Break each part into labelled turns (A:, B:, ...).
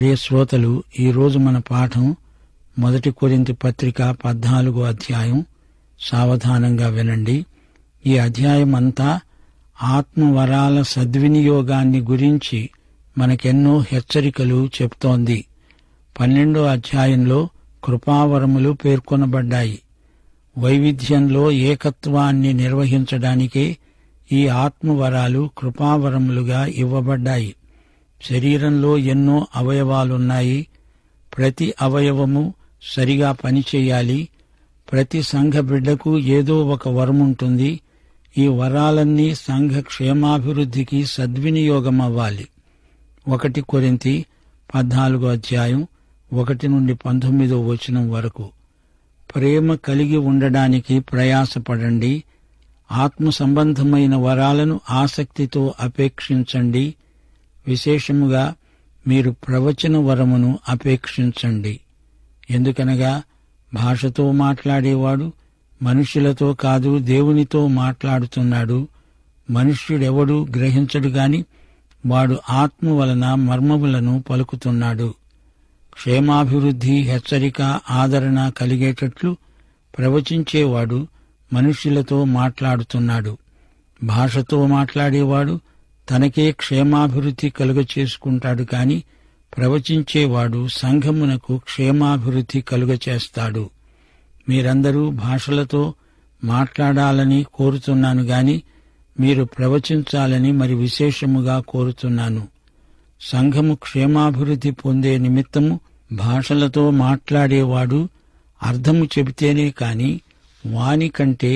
A: ప్రియ శ్రోతలు, ఈరోజు మన పాఠం 1 కొరింథీ పత్రిక 14వ అధ్యాయం. సావధానంగా వినండి. ఈ అధ్యాయం అంతా ఆత్మవరాల సద్వినియోగాన్ని గురించి మనకెన్నో హెచ్చరికలు చెప్తోంది. 12వ అధ్యాయంలో కృపావరములు పేర్కొనబడ్డాయి. వైవిధ్యంలో ఏకత్వాన్ని నిర్వహించడానికే ఈ ఆత్మవరాలు కృపావరములుగా ఇవ్వబడ్డాయి. శరీరంలో ఎన్నో అవయవాలున్నాయి. ప్రతి అవయవము సరిగా పనిచేయాలి. ప్రతి సంఘ బిడ్డకు ఏదో ఒక వరముంటుంది. ఈ వరాలన్నీ సంఘ క్షేమాభివృద్ధికి సద్వినియోగమవ్వాలి. 1 కొరింథీ 14వ అధ్యాయం 1 నుండి 19వ వచనం వరకు. ప్రేమ కలిగి ఉండడానికి ప్రయాసపడండి. ఆత్మ సంబంధమైన వరాలను ఆసక్తితో అపేక్షించండి. విశేషముగా మీరు ప్రవచన వరమును అపేక్షించండి. ఎందుకనగా భాషతో మాట్లాడేవాడు మనుష్యులతో కాదు, దేవునితో మాట్లాడుతున్నాడు. మనుష్యుడెవడూ గ్రహించడు గాని వాడు ఆత్మ వలన మర్మములను పలుకుతున్నాడు. క్షేమాభివృద్ధి, హెచ్చరిక, ఆదరణ కలిగేటట్లు ప్రవచించేవాడు మనుష్యులతో మాట్లాడుతున్నాడు. భాషతో మాట్లాడేవాడు తనకే క్షేమాభివృద్ధి కలుగచేసుకుంటాడు కాని ప్రవచించేవాడు సంఘమునకు క్షేమాభివృద్ధి కలుగచేస్తాడు. మీరందరూ భాషలతో మాట్లాడాలని కోరుతున్నాను గాని మీరు ప్రవచించాలని మరి విశేషముగా కోరుతున్నాను. సంఘము క్షేమాభివృద్ధి పొందే నిమిత్తము భాషలతో మాట్లాడేవాడు అర్థము చెబితేనే కాని వాని కంటే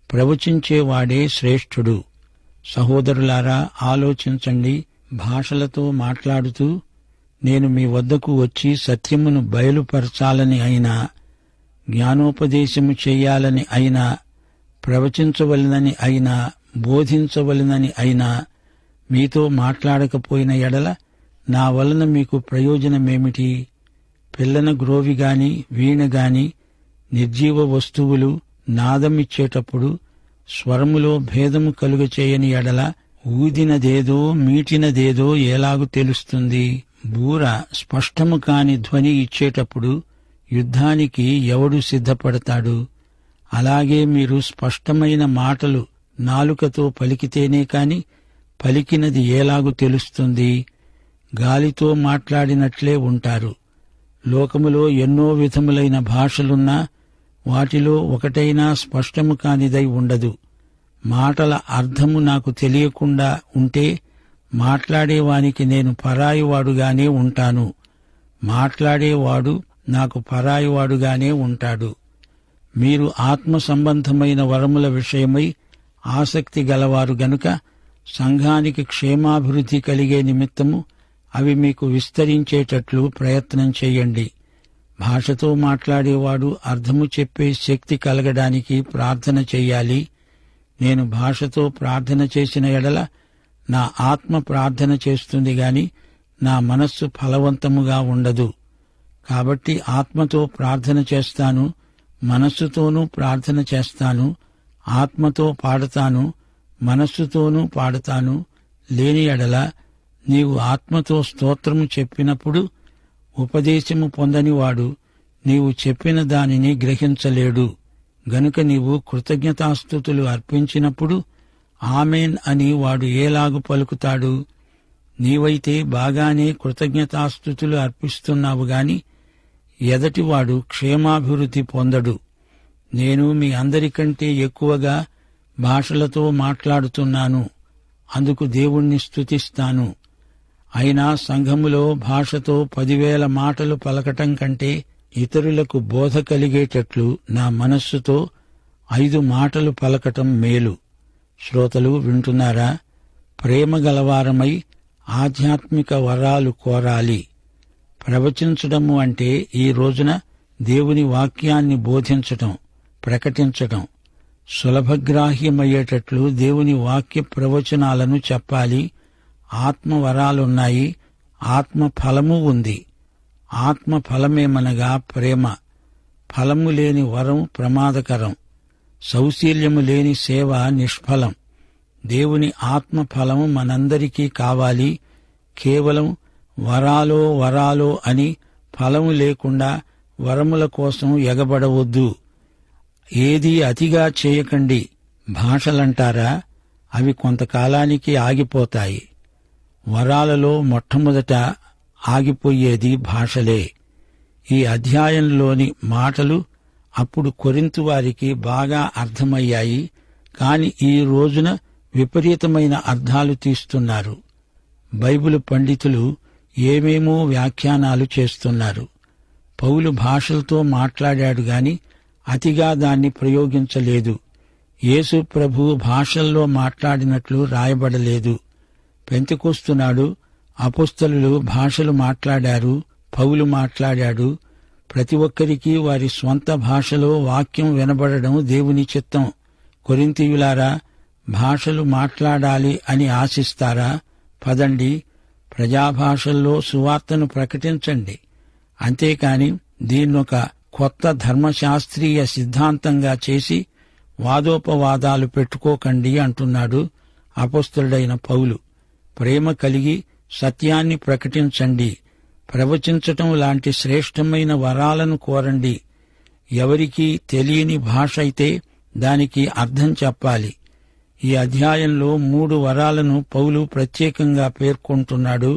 A: ప్రవచించేవాడే శ్రేష్ఠుడు. సహోదరులారా, ఆలోచించండి. భాషలతో మాట్లాడుతూ నేను మీ వద్దకు వచ్చి సత్యమును బయలుపరచాలని అయినా, జ్ఞానోపదేశము చెయ్యాలని అయినా, ప్రవచించవలనని అయినా, బోధించవలనని అయినా మీతో మాట్లాడకపోయిన ఎడల నా వలన మీకు ప్రయోజనమేమిటి? పిల్లన గ్రోవిగాని వీణగాని నిర్జీవ వస్తువులు నాదమిచ్చేటప్పుడు స్వరములో భేదము కలుగచేయని ఎడల ఊదినదేదో మీటినదేదో ఎలాగు తెలుస్తుంది? బూర స్పష్టము కాని ధ్వని ఇచ్చేటప్పుడు యుద్ధానికి ఎవడు సిద్ధపడతాడు? అలాగే మీరు స్పష్టమైన మాటలు నాలుకతో పలికితేనే కాని పలికినది ఎలాగు తెలుస్తుంది? గాలితో మాట్లాడినట్లే ఉంటారు. లోకములో ఎన్నో విధములైన భాషలున్నా వాటిలో ఒకటైనా స్పష్టము కానిదై ఉండదు. మాటల అర్థము నాకు తెలియకుండా ఉంటే మాట్లాడేవానికి నేను పరాయివాడుగానే ఉంటాను. మాట్లాడేవాడు నాకు పరాయివాడుగానే ఉంటాడు. మీరు ఆత్మ సంబంధమైన వరముల విషయమై ఆసక్తి గలవారు గనుక సంఘానికి క్షేమాభివృద్ధి కలిగే నిమిత్తము అవి మీకు విస్తరించేటట్లు ప్రయత్నం చెయ్యండి. భాషతో మాట్లాడేవాడు అర్థము చెప్పే శక్తి కలగడానికి ప్రార్థన చెయ్యాలి. నేను భాషతో ప్రార్థన చేసిన ఎడల నా ఆత్మ ప్రార్థన చేస్తుంది గాని నా మనస్సు ఫలవంతముగా ఉండదు. కాబట్టి ఆత్మతో ప్రార్థన చేస్తాను, మనస్సుతోనూ ప్రార్థన చేస్తాను. ఆత్మతో పాడతాను, మనస్సుతోనూ పాడతాను. లేని ఎడల నీవు ఆత్మతో స్తోత్రము చెప్పినప్పుడు ఉపదేశము పొందనివాడు నీవు చెప్పిన దానిని గ్రహించలేడు. గనుక నీవు కృతజ్ఞతాస్తుతులు అర్పించినప్పుడు ఆమేన్ అని వాడు ఏలాగు పలుకుతాడు? నీవైతే బాగానే కృతజ్ఞతాస్తుతులు అర్పిస్తున్నావు గాని ఎదటివాడు క్షేమాభివృద్ధి పొందడు. నేను మీ అందరికంటే ఎక్కువగా భాషలతో మాట్లాడుతున్నాను, అందుకు దేవుణ్ణి స్తుతిస్తాను. అయినా సంఘములో భాషతో 10,000 మాటలు పలకటం కంటే ఇతరులకు బోధ కలిగేటట్లు నా మనస్సుతో 5 మాటలు పలకటం మేలు. శ్రోతలు వింటున్నారా? ప్రేమ గలవారమై ఆధ్యాత్మిక వరాలు కోరాలి. ప్రవచించడము అంటే ఈ రోజున దేవుని వాక్యాన్ని బోధించటం, ప్రకటించటం. సులభగ్రాహ్యమయ్యేటట్లు దేవుని వాక్య ప్రవచనాలను చెప్పాలి. ఆత్మవరాలున్నాయి, ఆత్మ ఫలము ఉంది. ఆత్మ ఫలమేమనగా ప్రేమ. ఫలము లేని వరం ప్రమాదకరం. సౌశీల్యము లేని సేవ నిష్ఫలం. దేవుని ఆత్మ ఫలము మనందరికీ కావాలి. కేవలం వరాలో వరాలో అని ఫలము లేకుండా వరముల కోసం ఎగబడవద్దు. ఏదీ అతిగా చేయకండి. భాషలంటారా, అవి కొంతకాలానికి ఆగిపోతాయి. వరాలలో మొట్టమొదట ఆగిపోయేది భాషలే. ఈ అధ్యాయంలోని మాటలు అప్పుడు కొరింథు వారికి బాగా అర్థమయ్యాయి. కాని ఈ రోజున విపరీతమైన అర్థాలు తీస్తున్నారు. బైబిలు పండితులు ఏమేమో వ్యాఖ్యానాలు చేస్తున్నారు. పౌలు భాషలతో మాట్లాడాడు గాని అతిగా దాన్ని ప్రయోగించలేదు. యేసు ప్రభువు భాషల్లో మాట్లాడినట్లు రాయబడలేదు. పెంతెకొస్తునాడు అపొస్తలులు భాషలు మాట్లాడారు, పౌలు మాట్లాడాడు. ప్రతి ఒక్కరికి వారి స్వంత భాషలో వాక్యం వినబడడం దేవుని చిత్తం. కొరింథీయులారా, భాషలు మాట్లాడాలి అని ఆశిస్తారా? పదండి, ప్రజాభాషల్లో సువార్తను ప్రకటించండి. అంతేకాని దీన్నొక కొత్త ధర్మశాస్త్రీయ సిద్ధాంతంగా చేసి వాదోపవాదాలు పెట్టుకోకండి అంటున్నాడు అపొస్తలుడైన పౌలు. ప్రేమ కలిగి సత్యాన్ని ప్రకటించండి. ప్రవచించటం లాంటి శ్రేష్టమైన వరాలను కోరండి. ఎవరికీ తెలియని భాష అయితే దానికి అర్థం చెప్పాలి. ఈ అధ్యాయంలో 3 వరాలను పౌలు ప్రత్యేకంగా పేర్కొంటున్నాడు.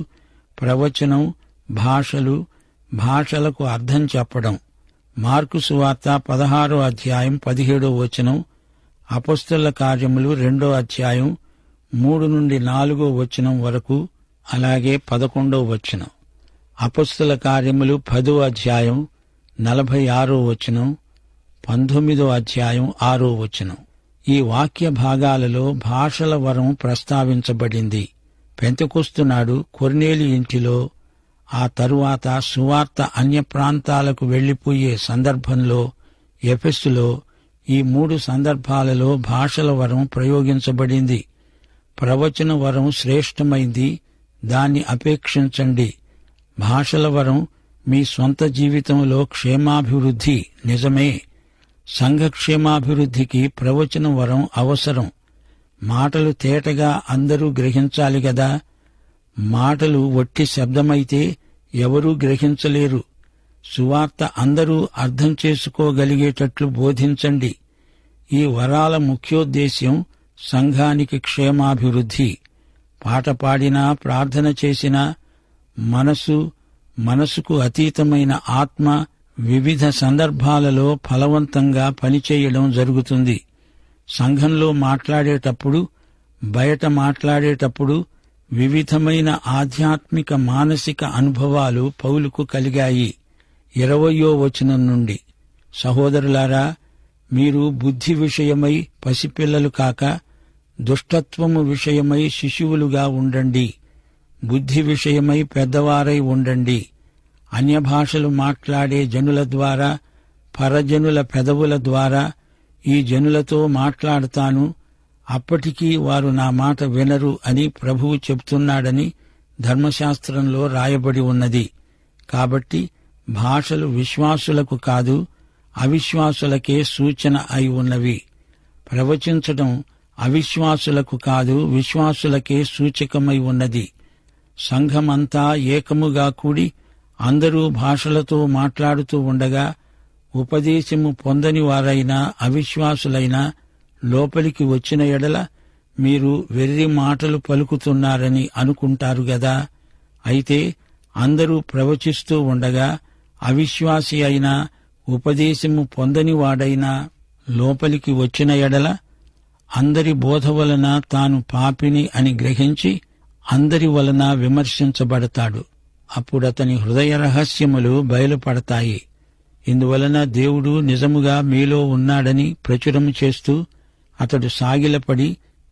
A: ప్రవచనం, భాషలు, భాషలకు అర్థం చెప్పడం. మార్కు సువార్త 16వ అధ్యాయం 17వ వచనం, అపొస్తలుల కార్యములు 2వ అధ్యాయం 3 నుండి 4వ వచనం వరకు, అలాగే 11వ వచనం. అపొస్తలుల కార్యములు 10వ అధ్యాయం 46వ వచనం, 19వ అధ్యాయం 6వ వచనం. ఈ వాక్య భాగాలలో భాషల వరం ప్రస్తావించబడింది. పెంతెకొస్తునాడు కొర్నేలి ఇంటిలో, ఆ తరువాత సువార్త అన్య ప్రాంతాలకు వెళ్లిపోయే సందర్భంలో, ఎఫెసులో, ఈ 3 సందర్భాలలో భాషల వరం ప్రయోగించబడింది. ప్రవచన వరం శ్రేష్టమైంది, దాన్ని అపేక్షించండి. భాషల వరం మీ స్వంత జీవితంలో క్షేమాభివృద్ధి నిజమే. సంఘక్షేమాభివృద్ధికి ప్రవచన వరం అవసరం. మాటలు తేటగా అందరూ గ్రహించాలి గదా. మాటలు వట్టి శబ్దమైతే ఎవరూ గ్రహించలేరు. సువార్త అందరూ అర్థం చేసుకోగలిగేటట్లు బోధించండి. ఈ వరాల ముఖ్యోద్దేశ్యం సంఘానికి క్షేమాభివృద్ధి. పాట పాడినా, ప్రార్థన చేసినా మనసుకు అతీతమైన ఆత్మ వివిధ సందర్భాలలో ఫలవంతంగా పనిచేయడం జరుగుతుంది. సంఘంలో మాట్లాడేటప్పుడు, బయట మాట్లాడేటప్పుడు వివిధమైన ఆధ్యాత్మిక మానసిక అనుభవాలు పౌలుకు కలిగాయి. 20వ వచనం నుండి, సహోదరులారా, మీరు బుద్ధి విషయమై పసిపిల్లలు కాక దుష్టత్వము విషయమై శిశువులుగా ఉండండి. బుద్ధి విషయమై పెద్దవారై ఉండండి. అన్యభాషలు మాట్లాడే జనుల ద్వారా, పరజనుల పెదవుల ద్వారా ఈ జనులతో మాట్లాడతాను, అప్పటికీ వారు నా మాట వినరు అని ప్రభువు చెబుతున్నాడని ధర్మశాస్త్రంలో రాయబడి ఉన్నది. కాబట్టి భాషలు విశ్వాసులకు కాదు, అవిశ్వాసులకే సూచన అయి ఉన్నవి. ప్రవచించడం అవిశ్వాసులకు కాదు, విశ్వాసులకే సూచకమై ఉన్నది. సంఘమంతా ఏకముగా కూడి అందరూ భాషలతో మాట్లాడుతూ ఉండగా ఉపదేశము పొందని వారైనా అవిశ్వాసులైనా లోపలికి వచ్చిన ఎడల మీరు వెర్రి మాటలు పలుకుతున్నారని అనుకుంటారు గదా. అయితే అందరూ ప్రవచిస్తూ ఉండగా అవిశ్వాసి అయినా ఉపదేశము పొందని వాడైనా లోపలికి వచ్చిన ఎడల అందరి బోధ వలన తాను పాపిని అని గ్రహించి అందరి వలన విమర్శించబడతాడు. అప్పుడతని హృదయ రహస్యములు బయలుపడతాయి. ఇందువలన దేవుడు నిజముగా మీలో ఉన్నాడని ప్రచురము చేస్తూ అతడు సాగిలపడి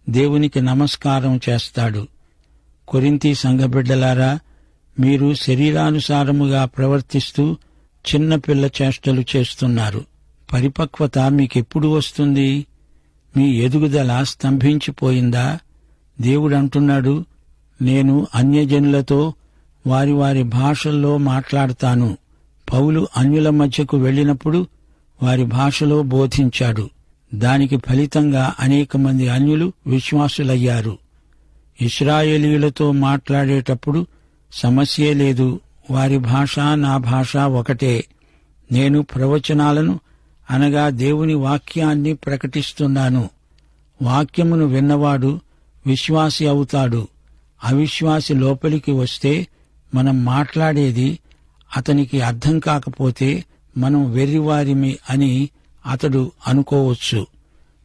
A: దేవునికి నమస్కారం చేస్తాడు. కొరింథీ సంఘబిడ్డలారా, మీరు శరీరానుసారముగా ప్రవర్తిస్తూ చిన్నపిల్ల చేష్టలు చేస్తున్నారు. పరిపక్వత మీకెప్పుడు వస్తుంది? మీ ఎదుగుదల స్తంభించిపోయిందా? దేవుడంటున్నాడు, నేను అన్యజనులతో వారి వారి భాషల్లో మాట్లాడతాను. పౌలు అన్యుల మధ్యకు వెళ్లినప్పుడు వారి భాషలో బోధించాడు. దానికి ఫలితంగా అనేక మంది అన్యులు విశ్వాసులయ్యారు. ఇశ్రాయేలీయులతో మాట్లాడేటప్పుడు సమస్యే లేదు. వారి భాష నా భాష ఒకటే. నేను ప్రవచనాలను అనగా దేవుని వాక్యాన్ని ప్రకటిస్తున్నాను. వాక్యమును విన్నవాడు విశ్వాసి అవుతాడు. అవిశ్వాసి లోపలికి వస్తే మనం మాట్లాడేది అతనికి అర్థం కాకపోతే మనం వెర్రివారిమి అని అతడు అనుకోవచ్చు.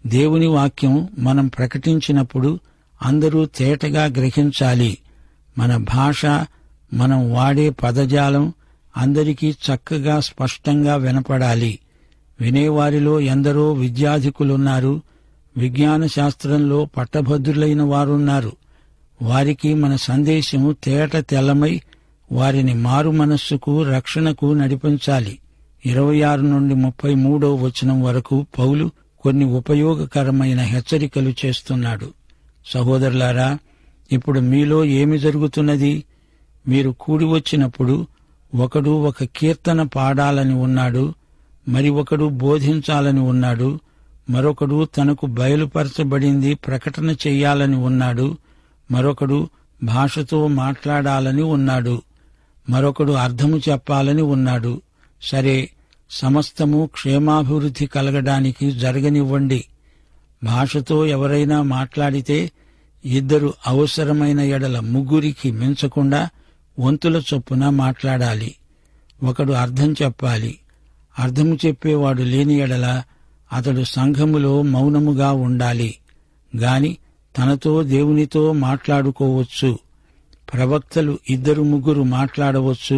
A: దేవుని వాక్యం మనం ప్రకటించినప్పుడు అందరూ తేటగా గ్రహించాలి. మన భాష, మనం వాడే పదజాలం అందరికీ చక్కగా స్పష్టంగా వినపడాలి. వినేవారిలో ఎందరో విద్యాధికులున్నారు. విజ్ఞాన శాస్త్రంలో పట్టభద్రులైన వారున్నారు. వారికి మన సందేశం తేట తెల్లమై వారిని మారు మనస్సుకు, రక్షణకు నడిపించాలి. 26 నుండి 33వ వచనం వరకు పౌలు కొన్ని ఉపయోగకరమైన హెచ్చరికలు చేస్తున్నాడు. సహోదరులారా, ఇప్పుడు మీలో ఏమి జరుగుతున్నది? మీరు కూడి వచ్చినప్పుడు ఒకడు ఒక కీర్తన పాడాలని ఉన్నాడు, మరి ఒకడు బోధించాలని ఉన్నాడు, మరొకడు తనకు బయలుపరచబడింది ప్రకటన చెయ్యాలని ఉన్నాడు, మరొకడు భాషతో మాట్లాడాలని ఉన్నాడు, మరొకడు అర్థము చెప్పాలని ఉన్నాడు. సరే, సమస్తము క్షేమాభివృద్ధి కలగడానికి జరగనివ్వండి. భాషతో ఎవరైనా మాట్లాడితే 2 అవసరమైన ఎడల 3 మించకుండా వంతుల చొప్పున మాట్లాడాలి. ఒకడు అర్థం చెప్పాలి. అర్థము చెప్పేవాడు లేని ఎడల అతడు సంఘములో మౌనముగా ఉండాలి గాని తనతో దేవునితో మాట్లాడుకోవచ్చు. ప్రవక్తలు 2-3 మాట్లాడవచ్చు.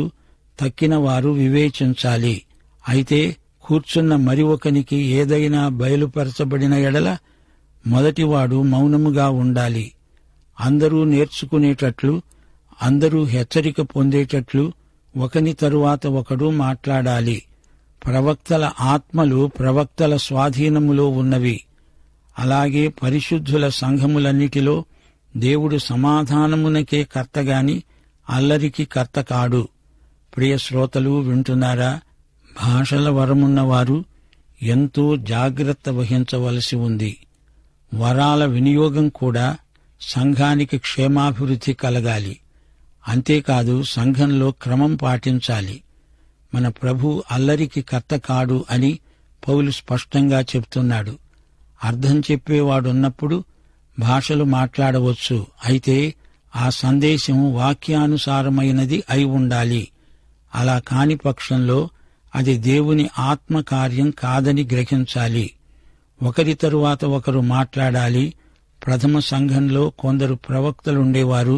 A: తక్కిన వారు వివేచించాలి. అయితే కూర్చున్న మరి ఒకనికి ఏదైనా బయలుపరచబడిన ఎడల మొదటివాడు మౌనముగా ఉండాలి. అందరూ నేర్చుకునేటట్లు, అందరూ హెచ్చరిక పొందేటట్లు ఒకని తరువాత ఒకడు మాట్లాడాలి. ప్రవక్తల ఆత్మలు ప్రవక్తల స్వాధీనములో ఉన్నవి. అలాగే పరిశుద్ధుల సంఘములన్నిటిలో దేవుడు సమాధానమునకే కర్తగాని అల్లరికి కర్త కాడు. ప్రియ శ్రోతలు వింటున్నారా? భాషల వరమున్నవారు ఎంతో జాగ్రత్త వహించవలసి ఉంది. వరాల వినియోగం కూడా సంఘానికి క్షేమాభివృద్ధి కలగాలి. అంతేకాదు, సంఘంలో క్రమం పాటించాలి. మన ప్రభు అల్లరికి కర్త కాడు అని పౌలు స్పష్టంగా చెప్తున్నాడు. అర్థం చెప్పేవాడున్నప్పుడు భాషలు మాట్లాడవచ్చు. అయితే ఆ సందేశం వాక్యానుసారమైనది అయి ఉండాలి. అలా కాని పక్షంలో అది దేవుని ఆత్మకార్యం కాదని గ్రహించాలి. ఒకరి తరువాత ఒకరు మాట్లాడాలి. ప్రథమ సంఘంలో కొందరు ప్రవక్తలుండేవారు.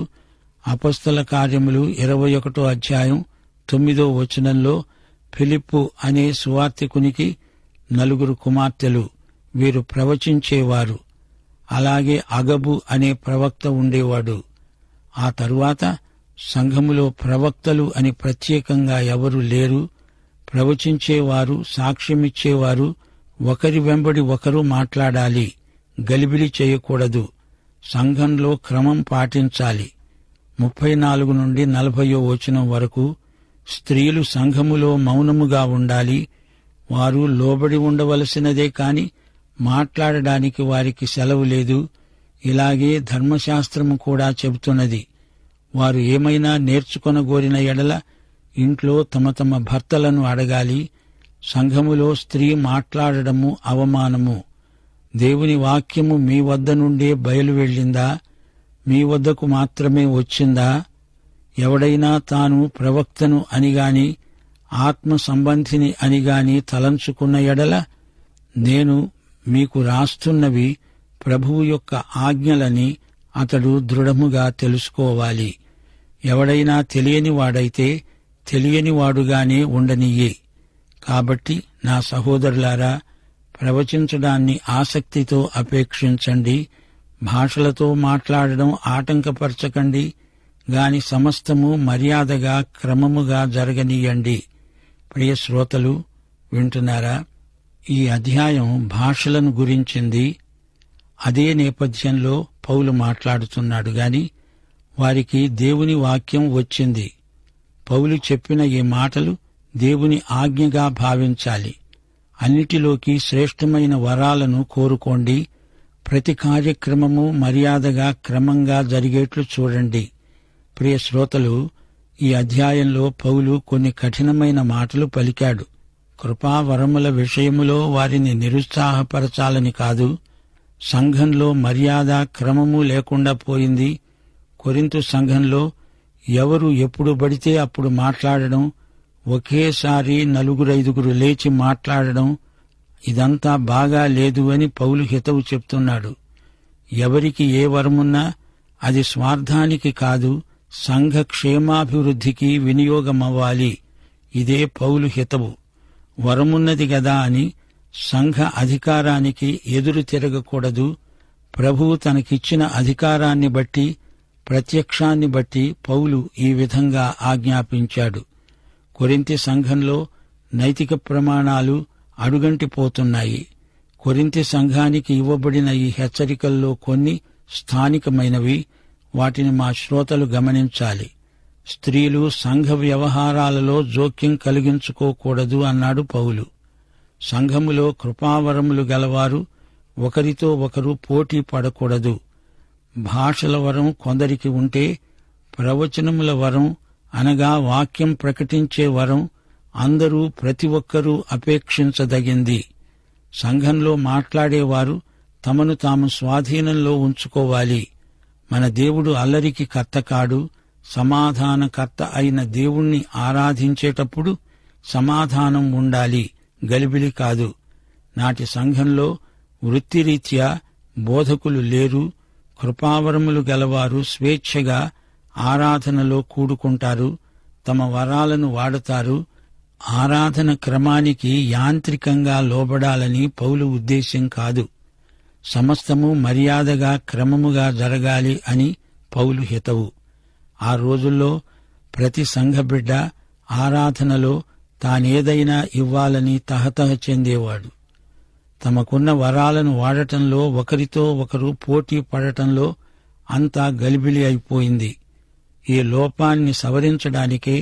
A: అపొస్తల కార్యములు 21వ అధ్యాయం 9వ వచనంలో ఫిలిప్పు అనే సువార్తికునికి 4 కుమార్తెలు. వీరు ప్రవచించేవారు. అలాగే అగబు అనే ప్రవక్త ఉండేవాడు. ఆ తరువాత సంఘములో ప్రవక్తలు అని ప్రత్యేకంగా ఎవరు లేరు. ప్రవచించేవారు, సాక్ష్యమిచ్చేవారు ఒకరి వెంబడి ఒకరు మాట్లాడాలి. గలిబిలి చేయకూడదు. సంఘంలో క్రమం పాటించాలి. 34 నుండి 40వ వచనం వరకు స్త్రీలు సంఘములో మౌనముగా ఉండాలి. వారు లోబడి ఉండవలసినదే కాని మాట్లాడడానికి వారికి సెలవు లేదు. ఇలాగే ధర్మశాస్త్రము కూడా చెబుతున్నది. వారు ఏమైనా నేర్చుకొనగోరిన ఎడల ఇంట్లో తమ తమ భర్తలను అడగాలి. సంఘములో స్త్రీ మాట్లాడడము అవమానము. దేవుని వాక్యము మీ వద్ద నుండే బయలు వెళ్ళిందా? మీ వద్దకు మాత్రమే వచ్చిందా? ఎవడైనా తాను ప్రవక్తను అనిగాని ఆత్మ సంబంధిని అనిగాని తలంచుకున్న ఎడల నేను మీకు రాస్తున్నవి ప్రభువు యొక్క ఆజ్ఞలని అతడు దృఢముగా తెలుసుకోవాలి. ఎవడైనా తెలియనివాడైతే తెలియనివాడుగానే ఉండనియ్యి. కాబట్టి నా సహోదరులారా, ప్రవచించడాన్ని ఆసక్తితో అపేక్షించండి. భాషలతో మాట్లాడడం ఆటంకపరచకండి గాని సమస్తము మర్యాదగా క్రమముగా జరగనీయండి. ప్రియ శ్రోతలు వింటున్నారా? ఈ అధ్యాయం భాషలను గురించింది. అదే నేపథ్యంలో పౌలు మాట్లాడుతున్నాడు గాని వారికి దేవుని వాక్యం వచ్చింది. పౌలు చెప్పిన ఈ మాటలు దేవుని ఆజ్ఞగా భావించాలి. అన్నిటిలోకి శ్రేష్టమైన వరాలను కోరుకోండి. ప్రతి కార్యక్రమము మర్యాదగా క్రమంగా జరిగేట్లు చూడండి. ప్రియ శ్రోతలు, ఈ అధ్యాయంలో పౌలు కొన్ని కఠినమైన మాటలు పలికాడు. కృపావరముల విషయములో వారిని నిరుత్సాహపరచాలని కాదు. సంఘంలో మర్యాద క్రమము లేకుండా పోయింది. కొరింథు సంఘంలో ఎవరు ఎప్పుడు పడితే అప్పుడు మాట్లాడడం, ఒకేసారి 4-5 లేచి మాట్లాడడం, ఇదంతా బాగా లేదు అని పౌలు హితవు చెప్తున్నాడు. ఎవరికి ఏ వరమున్నా అది స్వార్థానికి కాదు, సంఘ క్షేమాభివృద్ధికి వినియోగమవ్వాలి. ఇదే పౌలు హితవు. వరమున్నది గదా అని సంఘ అధికారానికి ఎదురు తిరగకూడదు. ప్రభువు తనకిచ్చిన అధికారాన్ని బట్టి, ప్రత్యక్షాన్ని బట్టి పౌలు ఈ విధంగా ఆజ్ఞాపించాడు. కొరింథీ సంఘంలో నైతిక ప్రమాణాలు అడుగంటిపోతున్నాయి. కొరింథీ సంఘానికి ఇవ్వబడిన ఈ హెచ్చరికల్లో కొన్ని స్థానికమైనవి. వాటిని మా శ్రోతలు గమనించాలి. స్త్రీలు సంఘ వ్యవహారాలలో జోక్యం కలిగించుకోకూడదు అన్నాడు పౌలు. సంఘములో కృపావరములు గలవారు ఒకరితో ఒకరు పోటీ పడకూడదు. భాషల వరం కొందరికి ఉంటే, ప్రవచనముల వరం అనగా వాక్యం ప్రకటించే వరం అందరూ ప్రతి ఒక్కరూ అపేక్షించదగింది. సంఘంలో మాట్లాడేవారు తమను తాము స్వాధీనంలో ఉంచుకోవాలి. మన దేవుడు అల్లరికి కర్త కాడు. సమాధానకర్త అయిన దేవుణ్ణి ఆరాధించేటప్పుడు సమాధానం ఉండాలి, గలిబిలి కాదు. నాటి సంఘంలో వృత్తిరీత్యా బోధకులు లేరు. కృపావరములు గలవారు స్వేచ్ఛగా ఆరాధనలో కూడుకుంటారు, తమ వరాలను వాడతారు. ఆరాధన క్రమానికి యాంత్రికంగా లోబడాలని పౌలు ఉద్దేశ్యం కాదు. సమస్తము మర్యాదగా క్రమముగా జరగాలి అని పౌలు హితవు. ఆ రోజుల్లో ప్రతి సంఘబిడ్డ ఆరాధనలో తానేదైనా ఇవ్వాలని తహతహ చెందేవాడు. తమకున్న వరాలను వాడటంలో ఒకరితో ఒకరు పోటీ పడటంలో అంతా గలిబిలి అయిపోయింది. ఈ లోపాన్ని సవరించడానికే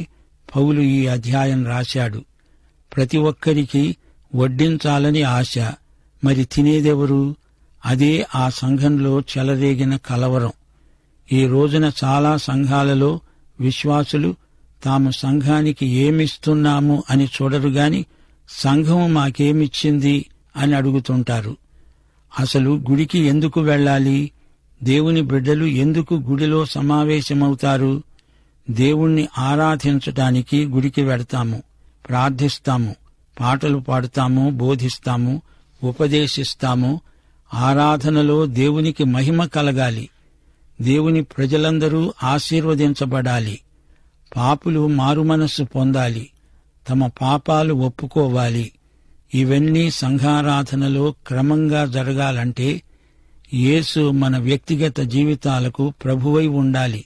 A: పౌలు ఈ అధ్యాయం రాశాడు. ప్రతి ఒక్కరికి వడ్డించాలని ఆశ, మరి తినేదెవరు? అదే ఆ సంఘంలో చెలరేగిన కలవరం. ఈ రోజున చాలా సంఘాలలో విశ్వాసులు తాము సంఘానికి ఏమిస్తున్నాము అని చూడరుగాని సంఘం మాకేమిచ్చింది అని అడుగుతుంటారు. అసలు గుడికి ఎందుకు వెళ్ళాలి? దేవుని బిడ్డలు ఎందుకు గుడిలో సమావేశమవుతారు? దేవుణ్ణి ఆరాధించటానికి గుడికి వెడతాము, ప్రార్థిస్తాము, పాటలు పాడుతాము, బోధిస్తాము, ఉపదేశిస్తాము. ఆరాధనలో దేవునికి మహిమ కలగాలి. దేవుని ప్రజలందరూ ఆశీర్వదించబడాలి. పాపులు మారుమనస్సు పొందాలి, తమ పాపాలు ఒప్పుకోవాలి. ఇవన్నీ సంఘారాధనలో క్రమంగా జరగాలంటే యేసు మన వ్యక్తిగత జీవితాలకు ప్రభువై ఉండాలి.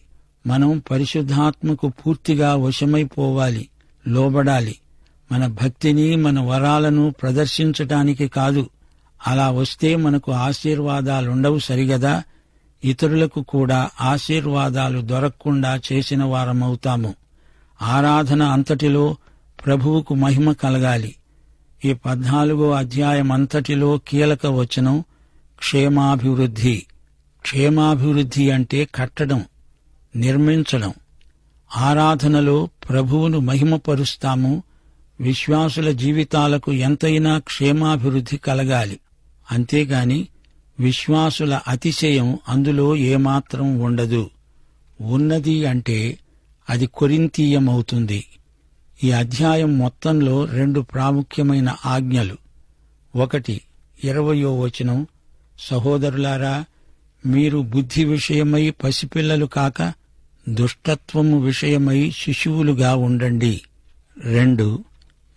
A: మనం పరిశుద్ధాత్మకు పూర్తిగా వశమైపోవాలి, లోబడాలి. మన భక్తిని, మన వరాలను ప్రదర్శించటానికి కాదు. అలా వస్తే మనకు ఆశీర్వాదాలుండవు సరిగదా. ఇతరులకు కూడా ఆశీర్వాదాలు దొరకకుండా చేసిన వారమవుతాము. ఆరాధన అంతటిలో ప్రభువుకు మహిమ కలగాలి. ఈ 14వ అధ్యాయం అంతటిలో కీలక వచనం క్షేమాభివృద్ధి. క్షేమాభివృద్ధి అంటే కట్టడం, నిర్మించడం. ఆరాధనలో ప్రభువును మహిమపరుస్తాము. విశ్వాసుల జీవితాలకు ఎంతైనా క్షేమాభివృద్ధి కలగాలి. అంతేగాని విశ్వాసుల అతిశయం అందులో ఏమాత్రం ఉండదు. ఉన్నది అంటే అది కొరింథీయమవుతుంది. ఈ అధ్యాయం మొత్తంలో 2 ప్రాముఖ్యమైన ఆజ్ఞలు. 1 20వ వచనం, సహోదరులారా, మీరు బుద్ధి విషయమై పసిపిల్లలు కాక దుష్టత్వము విషయమై శిశువులుగా ఉండండి. 2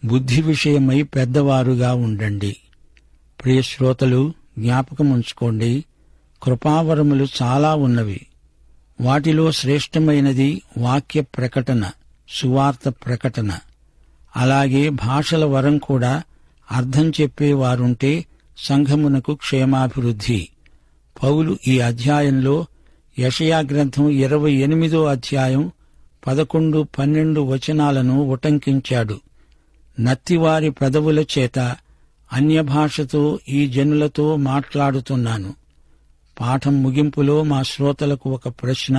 A: బుద్ధి విషయమై పెద్దవారుగా ఉండండి. ప్రియ శ్రోతలు, జ్ఞాపకముంచుకోండి, కృపావరములు చాలా ఉన్నవి. వాటిలో శ్రేష్టమైనది వాక్య ప్రకటన, సువార్త ప్రకటన. అలాగే భాషల వరం కూడా. అర్థం చెప్పేవారుంటే సంఘమునకు క్షేమాభివృద్ధి. పౌలు ఈ అధ్యాయంలో యెషయా గ్రంథం 28వ అధ్యాయం 11, 12 వచనాలను ఉటంకించాడు. నత్తివారి పెదవుల చేత అన్యభాషతో ఈ జనులతో మాట్లాడుతున్నాను. పాఠం ముగింపులో మా శ్రోతలకు ఒక ప్రశ్న: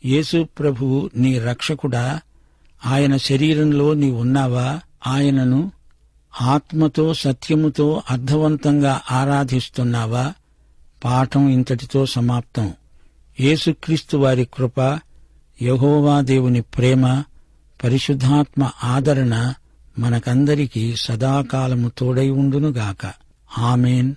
A: యేసు ప్రభువు నీ రక్షకుడా? ఆయన శరీరంలో నీవున్నావా? ఆయనను ఆత్మతో సత్యముతో అర్థవంతంగా ఆరాధిస్తున్నావా? పాఠం ఇంతటితో సమాప్తం. యేసుక్రీస్తు వారి కృప, యెహోవా దేవుని ప్రేమ, పరిశుద్ధాత్మ ఆదరణ మనకందరికీ సదాకాలము తోడై ఉండునుగాక. ఆమేన్.